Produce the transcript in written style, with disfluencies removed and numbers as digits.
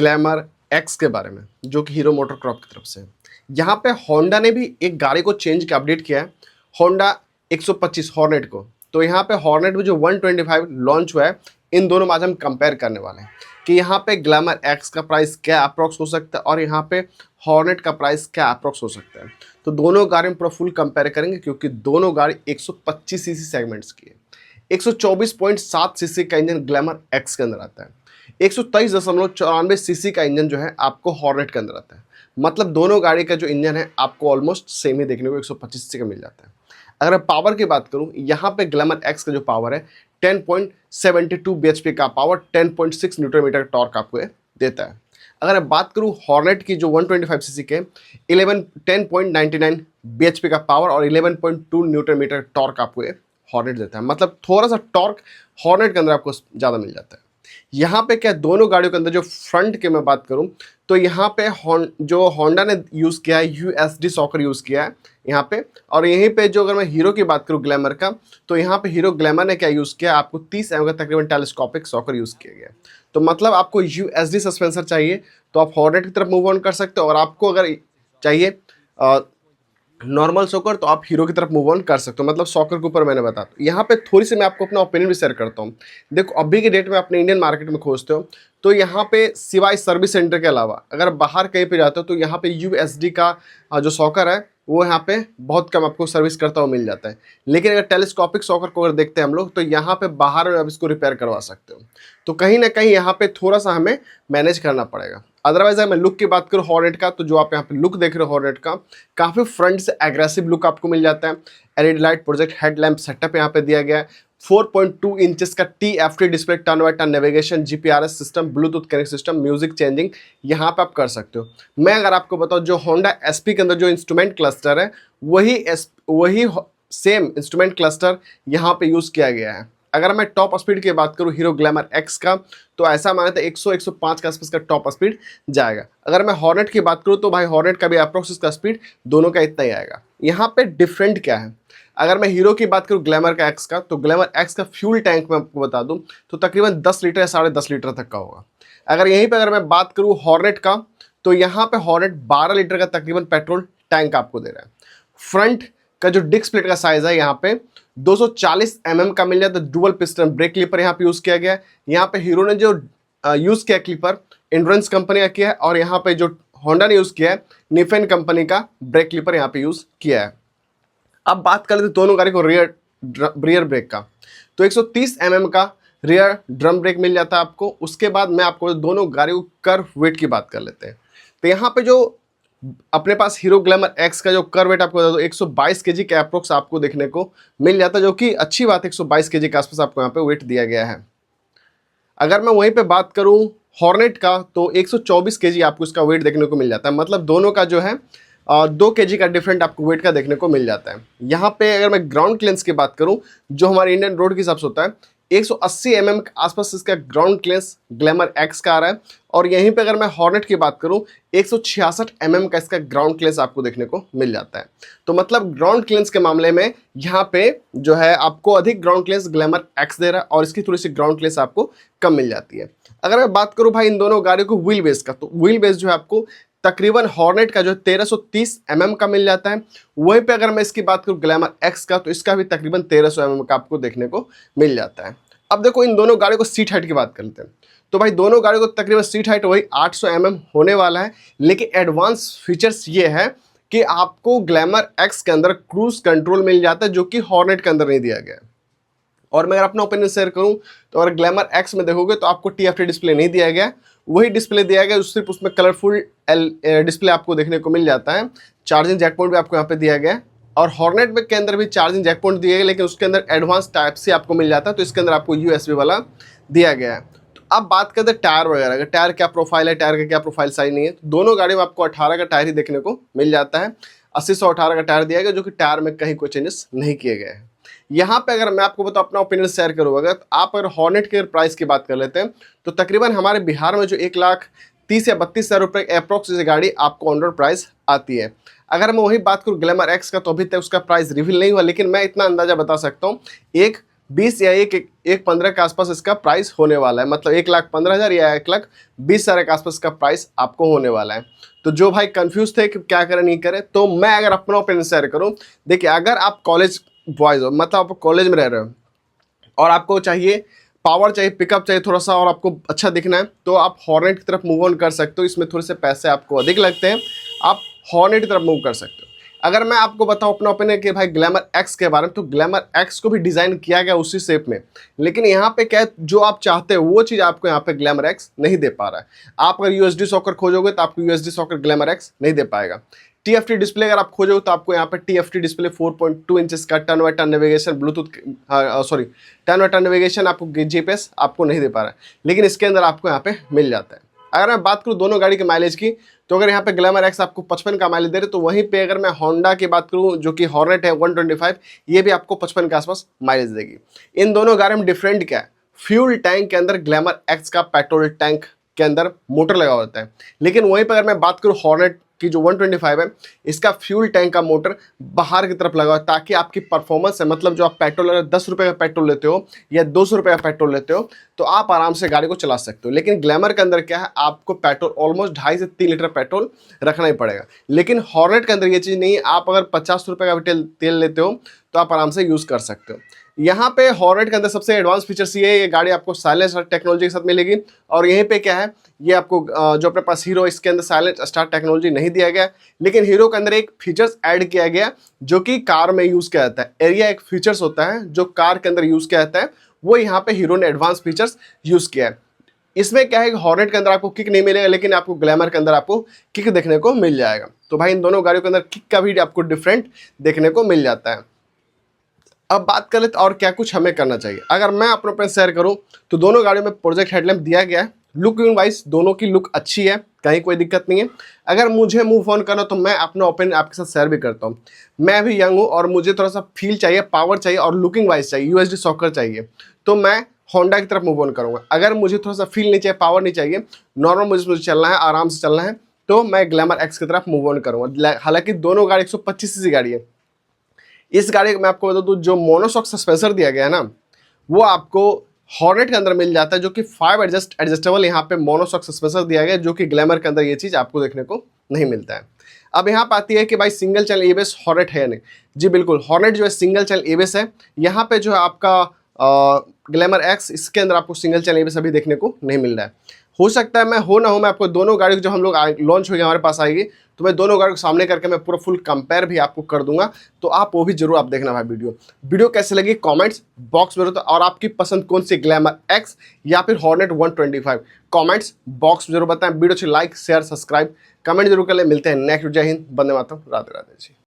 Glamour x के बारे में, जो कि हीरो मोटर क्रॉप की तरफ से है। यहाँ पे होंडा ने भी एक गाड़ी को चेंज किया, अपडेट किया है, होंडा 125 हॉर्नेट को। तो यहाँ पे हॉर्नेट में जो 125 लॉन्च हुआ है, इन दोनों में आज हम कंपेयर करने वाले हैं कि यहाँ पे ग्लैमर एक्स का प्राइस क्या अप्रॉक्स हो सकता है और यहाँ पे हॉर्नेट का प्राइस क्या अप्रॉक्स हो सकता है। तो दोनों गाड़ी में पूरा फुल कंपेयर करेंगे, क्योंकि दोनों गाड़ी 125 सीसी सेगमेंट्स की है। 124.7 सीसी का इंजन ग्लैमर एक्स के अंदर आता है, 123.94 सीसी का इंजन जो है आपको हॉर्नेट के अंदर आता है। मतलब दोनों गाड़ी का जो इंजन है आपको ऑलमोस्ट सेम ही देखने को 125 सीसी का मिल जाता है। अगर मैं पावर की बात करूं, यहाँ पे ग्लैमर एक्स का जो पावर है 10.72 bhp का पावर, 10.6 न्यूटन मीटर टॉर्क आपको ये देता है। अगर मैं बात करूं हॉर्नेट की जो 125 सीसी के 10.99 bhp का पावर और 11.2 न्यूटन मीटर टॉर्क आपको ये हॉर्नेट देता है। मतलब थोड़ा सा टॉर्क हॉर्नेट के अंदर आपको ज़्यादा मिल जाता है। यहाँ पे क्या दोनों गाड़ियों के अंदर जो फ्रंट के मैं बात करूँ तो यहाँ पे जो होंडा ने यूज़ किया है यूएसडी सॉकर यूज़ किया है यहाँ पे। और यहीं पे जो अगर मैं हीरो की बात करूँ ग्लैमर का, तो यहाँ पे हीरो ग्लैमर ने क्या यूज़ किया, आपको 30 mm का तकरीबन टेलीस्कोपिक सॉकर यूज़ किया गया। तो मतलब आपको यूएसडी सस्पेंसर चाहिए तो आप हॉर्नेट की तरफ मूव ऑन कर सकते हो, और आपको अगर चाहिए नॉर्मल सॉकर तो आप हीरो की तरफ मूव ऑन कर सकते हो। मतलब सॉकर के ऊपर मैंने बता दूँ, यहाँ पे थोड़ी सी मैं आपको अपना ओपिनियन भी शेयर करता हूँ। देखो अभी के डेट में अपने इंडियन मार्केट में खोजते हो तो यहाँ पे सिवाय सर्विस सेंटर के अलावा अगर बाहर कहीं पे जाते हो तो यहाँ पे यूएसडी का जो सॉकर है वो यहाँ पे बहुत कम आपको सर्विस करता हुआ मिल जाता है। लेकिन अगर टेलीस्कोपिक सॉकर को अगर देखते हैं हम लोग तो यहाँ पे बाहर में आप इसको रिपेयर करवा सकते हो। तो कहीं ना कहीं यहाँ पे थोड़ा सा हमें मैनेज करना पड़ेगा। अदरवाइज अगर मैं लुक की बात करूँ हॉर्नेट का, तो जो आप यहाँ पे लुक देख रहे हो हॉर्नेट का, काफ़ी फ्रंट से एग्रेसिव लुक आपको मिल जाता है। LED light project headlamp setup यहाँ पे दिया गया है। 4.2 इंचेस का TFT display, turn by turn navigation, GPRS system, Bluetooth connect system, music changing यहाँ पे आप कर सकते हो। मैं अगर आपको बताऊँ जो होंडा एसपी के अंदर जो इंस्ट्रूमेंट क्लस्टर है वही सेम इंस्ट्रूमेंट क्लस्टर यहाँ पे यूज़ किया गया है। अगर मैं टॉप स्पीड की बात करूँ हीरो ग्लैमर एक्स का, तो ऐसा माना था 100-105 के आसपास का टॉप स्पीड जाएगा। अगर मैं हॉर्नेट की बात करूँ तो भाई हॉर्नेट का भी अप्रोक्स का स्पीड दोनों का इतना ही आएगा। यहाँ पे डिफरेंट क्या है, अगर मैं हीरो की बात करूँ ग्लैमर का एक्स का, तो ग्लैमर एक्स का फ्यूल टैंक मैं आपको बता दूँ तो तकरीबन 10 लीटर या 10.5 लीटर तक का होगा। अगर यहीं पर अगर मैं बात करूँ हॉर्नेट का, तो यहाँ पे हॉर्नेट 12 लीटर का तकरीबन पेट्रोल टैंक आपको दे रहा है। फ्रंट का जो डिस्क प्लेट का साइज है यहाँ पे 240 mm का मिल जाता है। डुअल पिस्टन ब्रेक क्लिपर यहाँ पे यूज़ किया गया है। यहाँ पे हीरो ने जो यूज़ किया क्लिपर एंड्योरेंस कंपनी का किया है, और यहाँ पे जो होंडा ने यूज़ किया है निफेन कंपनी का ब्रेक क्लिपर यहाँ पे यूज़ किया है। अब बात कर लेते हैं दोनों गाड़ी को रियर ब्रेक का, तो 130 mm का रियर ड्रम ब्रेक मिल जाता है आपको। उसके बाद मैं आपको दोनों गाड़ियों कर्व वेट की बात कर लेते हैं। तो यहाँ पे जो अपने पास हीरो ग्लैमर एक्स का जो कर्व वेट आपको बता दो 122 kg के अप्रोक्स आपको देखने को मिल जाता है, जो कि अच्छी बात है। 122 kg के आसपास आपको यहाँ पे वेट दिया गया है। अगर मैं वहीं पे बात करूँ हॉर्नेट का, तो 124 kg आपको इसका वेट देखने को मिल जाता है। मतलब दोनों का जो है 2 kg का डिफरेंट आपको वेट का देखने को मिल जाता है। यहाँ पे अगर मैं ग्राउंड क्लियरेंस की बात करूँ जो हमारे इंडियन रोड के हिसाब से होता है 180 mm के आसपास इसका ग्राउंड क्लियरेंस ग्लैमर एक्स का आ रहा है। और यहीं पे अगर मैं हॉर्नेट की बात करूं 166 mm का इसका ग्राउंड क्लियरेंस आपको देखने को मिल जाता है। तो मतलब ग्राउंड क्लियरेंस के मामले में यहाँ पे जो है आपको अधिक ग्राउंड क्लियरेंस ग्लैमर एक्स दे रहा है, और इसकी थोड़ी सी ग्राउंड क्लियरेंस आपको कम मिल जाती है। अगर मैं बात करूँ भाई इन दोनों गाड़ियों को व्हील बेस का, तो व्हील बेस जो है आपको तकरीबन हॉर्नेट का जो 1330 mm का मिल जाता है। वहीं पे अगर मैं इसकी बात करूँ ग्लैमर एक्स का, तो इसका भी तकरीबन 1300 mm का आपको देखने को मिल जाता है। अब देखो इन दोनों गाड़ियों को सीट हाइट की बात करते हैं, तो भाई दोनों गाड़ियों को तकरीबन सीट हाइट वही 800 mm होने वाला है। लेकिन एडवांस फीचर्स ये है कि आपको ग्लैमर एक्स के अंदर क्रूज कंट्रोल मिल जाता है, जो कि हॉर्नेट के अंदर नहीं दिया गया है। और मैं अगर अपना ओपिनियन शेयर करूं तो अगर ग्लैमर एक्स में देखोगे तो आपको TFT डिस्प्ले नहीं दिया गया, वही डिस्प्ले दिया गया, सिर्फ उसमें कलरफुल डिस्प्ले आपको देखने को मिल जाता है। चार्जिंग जैक पॉइंट भी आपको यहाँ पे दिया गया है, और हॉर्नेट के अंदर भी चार्जिंग जैक पॉइंट दिया गया, लेकिन उसके अंदर एडवांस टाइप से आपको मिल जाता है, तो इसके अंदर आपको USB वाला दिया गया है। तो अब बात करते हैं टायर वगैरह का, टायर क्या प्रोफाइल है, टायर का क्या प्रोफाइल सही नहीं है। तो दोनों गाड़ी में आपको 18 का टायर ही देखने को मिल जाता है। 80/118 का टायर दिया गया, जो कि टायर में कहीं कोई चेंजेस नहीं किए गए हैं। यहाँ पे अगर मैं आपको बताऊँ अपना ओपिनियन शेयर करूँ, अगर आप अगर हॉर्नेट के प्राइस की बात कर लेते हैं तो तकरीबन हमारे बिहार में जो 1,30,000 या 32,000 रुपये अप्रोक्स गाड़ी आपको ऑन रोड प्राइस आती है। अगर मैं वही बात करूँ ग्लैमर एक्स का, तो अभी तक उसका प्राइस रिवील नहीं हुआ, लेकिन मैं इतना अंदाजा बता सकता हूँ एक 20 या 1,15 के आसपास इसका प्राइस होने वाला है, मतलब 1,15,000 या 1,20,000 के आसपास का प्राइस आपको होने वाला है। तो जो भाई कंफ्यूज थे कि क्या करें नहीं करें, तो मैं अगर अपना ओपिनियन शेयर करूं, देखिए अगर आप कॉलेज बॉयज हो, मतलब आप कॉलेज में रह रहे हो और आपको चाहिए पावर, चाहिए पिकअप, चाहिए थोड़ा सा और आपको अच्छा दिखना है, तो आप हॉर्नेट की तरफ मूव ऑन कर सकते हो। इसमें थोड़े से पैसे आपको अधिक लगते हैं, आप हॉर्नेट की तरफ मूव कर सकते हो। अगर मैं आपको बताऊं अपना ओपिनियन कि भाई ग्लैमर एक्स के बारे में, तो ग्लैमर एक्स को भी डिज़ाइन किया गया उसी शेप में, लेकिन यहाँ पे क्या है, जो आप चाहते हो वो चीज़ आपको यहाँ पे ग्लैमर एक्स नहीं दे पा रहा है। आप अगर यूएसडी सॉकर खोजोगे तो आपको यूएसडी सॉकर ग्लैमर एक्स नहीं दे पाएगा। TFT डिस्प्ले अगर आप खोजोगे तो आपको यहाँ पे TFT डिस्प्ले 4.2 इंचेस का turn by turn navigation Bluetooth, sorry turn by turn navigation आपको GPS आपको नहीं दे पा रहा है, लेकिन इसके अंदर आपको यहाँ पे मिल जाता है। अगर मैं बात करूँ दोनों गाड़ी के माइलेज की, तो अगर यहाँ पे ग्लैमर एक्स आपको 55 का माइलेज दे रहे, तो वहीं पे अगर मैं होंडा की बात करूँ जो कि हॉर्नेट है 125, ये भी आपको 55 के आसपास माइलेज देगी। इन दोनों गाड़ी में डिफरेंट क्या है, फ्यूल टैंक के अंदर ग्लैमर एक्स का पेट्रोल टैंक के अंदर मोटर लगा होता है, लेकिन वहीं पर अगर मैं बात करूँ हॉर्नेट की जो 125 है, इसका फ्यूल टैंक का मोटर बाहर की तरफ लगा हुआ है, ताकि आपकी परफॉर्मेंस है, मतलब जो आप पेट्रोल अगर 10 रुपये का पेट्रोल लेते हो या 200 रुपये का पेट्रोल लेते हो, तो आप आराम से गाड़ी को चला सकते हो। लेकिन ग्लैमर के अंदर क्या है, आपको पेट्रोल ऑलमोस्ट 2.5 से 3 लीटर पेट्रोल रखना ही पड़ेगा। लेकिन हॉर्नेट के अंदर ये चीज़ नहीं है, आप अगर 50 रुपये का भी तेल लेते हो तो आप आराम से यूज़ कर सकते हो। यहाँ पे हॉर्नेट के अंदर सबसे एडवांस फीचर्स ये है, ये गाड़ी आपको साइलेंस टेक्नोलॉजी के साथ मिलेगी। और यहीं पे क्या है, ये आपको जो अपने पास हीरो, इसके अंदर साइलेंट स्टार्ट टेक्नोलॉजी नहीं दिया गया, लेकिन हीरो के अंदर एक फीचर्स ऐड किया गया जो कि कार में यूज़ किया जाता है। एरिया एक फीचर्स होता है जो कार के अंदर यूज़ किया जाता है, वो यहाँ पे हीरो ने एडवांस फीचर्स यूज़ किया है। इसमें क्या है कि हॉर्नेट के अंदर आपको किक नहीं मिलेगा, लेकिन आपको ग्लैमर के अंदर आपको किक देखने को मिल जाएगा। तो भाई इन दोनों गाड़ियों के अंदर किक का भी आपको डिफरेंट देखने को मिल जाता है। अब बात कर लेते और क्या कुछ हमें करना चाहिए। अगर मैं अपना ओपिनियन शेयर करूं, तो दोनों गाड़ियों में प्रोजेक्ट हेडलैम्प दिया गया है। लुकिंग वाइज दोनों की लुक अच्छी है, कहीं कोई दिक्कत नहीं है। अगर मुझे मूव ऑन करना, तो मैं अपना ओपिनियन आपके साथ शेयर भी करता हूं। मैं भी यंग हूं और मुझे थोड़ा सा फील चाहिए, पावर चाहिए और लुकिंग वाइज चाहिए, यूएसडी सॉकर चाहिए, तो मैं होंडा की तरफ मूव ऑन करूंगा। अगर मुझे थोड़ा सा फील नहीं चाहिए, पावर नहीं चाहिए, नॉर्मल मुझे चलना है, आराम से चलना है, तो मैं ग्लैमर एक्स की तरफ मूव ऑन करूंगा। हालांकि दोनों गाड़ी 125 सीसी गाड़ी है। इस गाड़ी में आपको बता दूं, जो मोनोशॉक सस्पेंसर दिया गया है ना, वो आपको हॉर्नेट के अंदर मिल जाता है, जो कि 5 एडजस्टेबल यहाँ पे मोनोशॉक सस्पेंसर दिया गया है, जो कि ग्लैमर के अंदर ये चीज़ आपको देखने को नहीं मिलता है। अब यहाँ पे आती है कि भाई सिंगल चैनल एबीएस हॉर्नेट है या नहीं। जी बिल्कुल, हॉर्नेट जो है सिंगल चैनल एबीएस है। यहाँ पे जो है आपका ग्लैमर एक्स, इसके अंदर आपको सिंगल चैनल एबीएस अभी देखने को नहीं मिल रहा है। हो सकता है मैं हो ना हो, मैं आपको दोनों गाड़ी जब हम लोग लॉन्च होगी, हमारे पास आएगी, तो मैं दोनों गाड़ी को सामने करके मैं पूरा फुल कंपेयर भी आपको कर दूंगा। तो आप वो भी जरूर आप देखना भाई। वीडियो कैसे लगी कमेंट्स बॉक्स में बताओ, और आपकी पसंद कौन सी, ग्लैमर एक्स या फिर हॉर्नेट 125, कमेंट्स बॉक्स में जरूर बताएं। वीडियो अच्छी लाइक शेयर सब्सक्राइब कमेंट जरूर कर ले। मिलते हैं नेक्स्ट। जय हिंद, वंदे मातरम, राधे राधे जी।